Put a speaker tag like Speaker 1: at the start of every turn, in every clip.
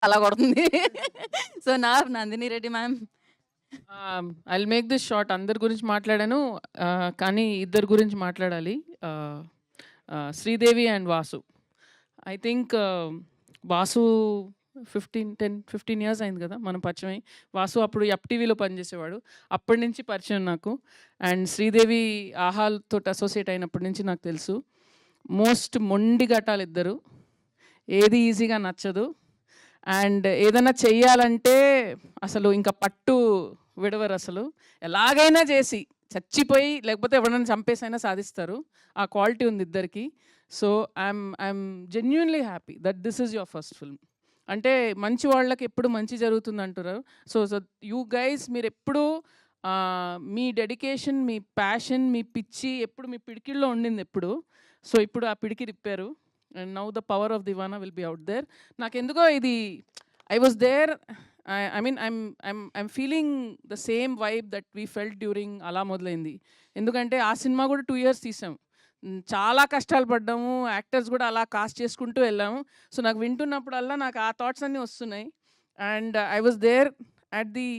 Speaker 1: అలా కొడుతుంది. సో, నా Nandini Reddy ma'am.
Speaker 2: I'll make this short. అందరి గురించి మాట్లాడాను. కానీ ఇద్దరి గురించి మాట్లాడాలి. Sridevi and Vasu. I think Vasu 15 years అయింది కదా మనం పరిచయం అయ్యి. వాసు అప్పుడు టీవీలో పనిచేసేవాడు. అప్పటి నుంచి పరిచయం నాకు. అండ్ శ్రీదేవి ఆహాల్తో అసోసియేట్ అయినప్పటి నుంచి నాకు తెలుసు. మోస్ట్ మొండి ఘటాలు ఇద్దరు. ఏది ఈజీగా నచ్చదు. అండ్ ఏదైనా చెయ్యాలంటే అసలు ఇంకా పట్టు విడవరు అసలు. ఎలాగైనా చేసి చచ్చిపోయి లేకపోతే ఎవరైనా చంపేసైనా సాధిస్తారు. ఆ క్వాలిటీ ఉంది ఇద్దరికి. So I'm genuinely happy that this is your first film. అంటే మంచి వాళ్ళకి ఎప్పుడు మంచి జరుగుతుంది అంటారు. సో సో యూ గైస్ మీరు ఎప్పుడు మీ డెడికేషన్, మీ ప్యాషన్, మీ పిచ్చి ఎప్పుడు మీ పిడికిల్లో ఉండింది ఎప్పుడు. సో ఇప్పుడు ఆ పిడికి తిప్పారు. And now the power of Deewana will be out there. నాకెందుకో ఇది I was there. I mean I'm feeling the same vibe that we felt during అలా మొదలైంది. ఎందుకంటే ఆ సినిమా కూడా 2 years తీసాం. చాలా కష్టాలు పడ్డాము. యాక్టర్స్ కూడా అలా కాస్ట్ చేసుకుంటూ వెళ్ళాము. సో నాకు వింటున్నప్పుడల్లా నాకు ఆ థాట్స్ అన్నీ వస్తున్నాయి. And I was there at the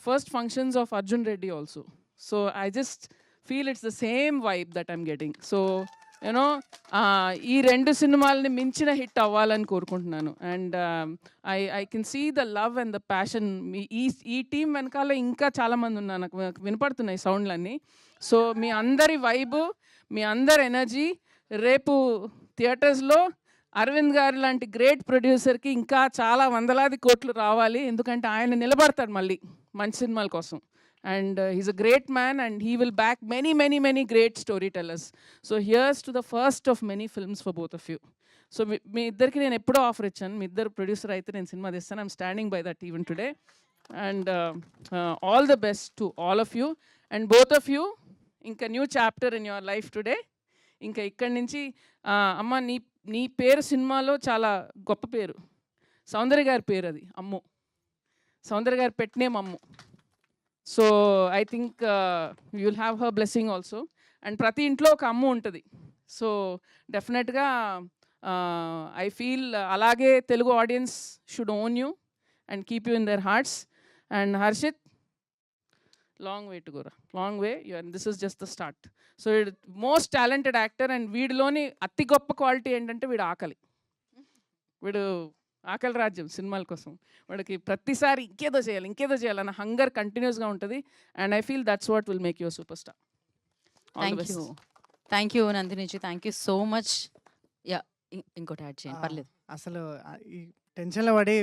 Speaker 2: first functions of Arjun Reddy also. So I just feel it's the same vibe that I'm getting. So you know ఈ 2 సినిమాలని మించిన హిట్ అవ్వాలని కోరుకుంటున్నాను. And I can see the love and the passion. ఈ team వెనకాల ఇంకా చాలామంది ఉన్నారు. నాకు వినపడుతున్నాయి సౌండ్లన్నీ. సో మీ అందరి వైబు, మీ అందరి ఎనర్జీ రేపు థియేటర్స్లో అరవింద్ గారు లాంటి గ్రేట్ ప్రొడ్యూసర్కి ఇంకా చాలా వందలాది కోట్లు రావాలి. ఎందుకంటే ఆయన నిలబడతాడు మళ్ళీ మంచి సినిమాల కోసం. And he's a great man and he will back many great storytellers. So here's to the first of many films for both of you. So మీ ఇద్దరికి నేను ఎప్పుడో ఆఫర్ ఇచ్చాను. మీ ఇద్దరు ప్రొడ్యూసర్ అయితే నేను సినిమా తీస్తాను. I'm standing by that even today. And all the best to all of you. And both of you ఇంకా new chapter in your life today. ఇంకా ఇక్కడి నుంచి అమ్మ నీ పేరు సినిమాలో చాలా గొప్ప పేరు. సౌందర్య గారి పేరు అది, అమ్ము. సౌందర్య గారు పెట్టినేం Ammu. So I think you will have her blessing also. And ప్రతి ఇంట్లో ఒక అమ్ము ఉంటుంది. సో డెఫినెట్గా ఐ ఫీల్ అలాగే Telugu audience should own you and keep you in their hearts. And Harshit, long way to గోరా, long way. This is just the start. So most talented actor. And వీడిలోని అతి గొప్ప క్వాలిటీ ఏంటంటే వీడు ఆకలి. వీడు ఆకలి రాజ్యం సినిమాల కోసం. వాడికి ప్రతిసారి ఇంకేదో చేయాలన్న హంగర్ కంటిన్యూస్గా ఉంటుంది. And I feel that's what will make your superstar.
Speaker 1: Thank you నందినిజీ. Thank you so much. Yeah, ఇంకోటి యాడ్ చేయండి పర్లేదు.
Speaker 3: అసలు ఈ టెన్షన్లో పడి